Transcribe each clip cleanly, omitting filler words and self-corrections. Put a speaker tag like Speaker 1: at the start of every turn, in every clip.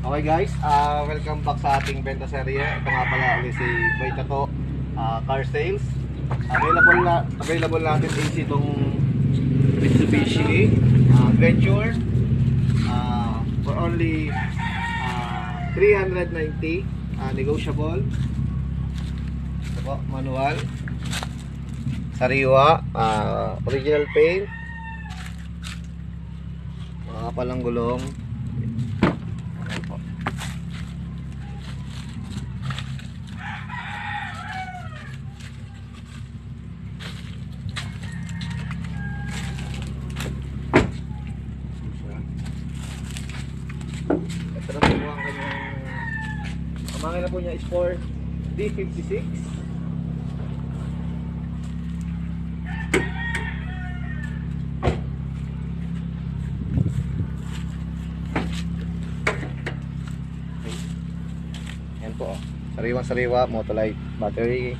Speaker 1: Okay guys, welcome back sa ating benta serye. Ito nga pala ulit si Baitato Car Sales. Available natin is itong Mitsubishi Venture for only 390, negotiable. Ito po, manual, sariwa, original paint, mga kapalang gulong. Ito na po ang kanyang pamangin na po niya is for D56. Yan po, sariwang sariwa, Motolite battery,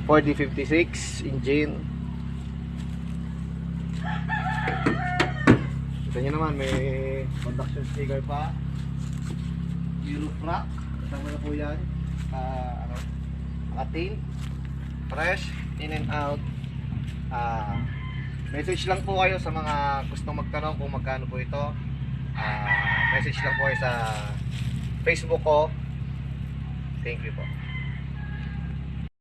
Speaker 1: 4D56 engine. Kita nyo naman, may conduction sticker pa, Europe rack, kasama na po yan, naka-tin, fresh, in and out. Message lang po kayo sa mga gustong magtanong kung magkano po ito. Message lang po kayo sa Facebook ko. Thank you po.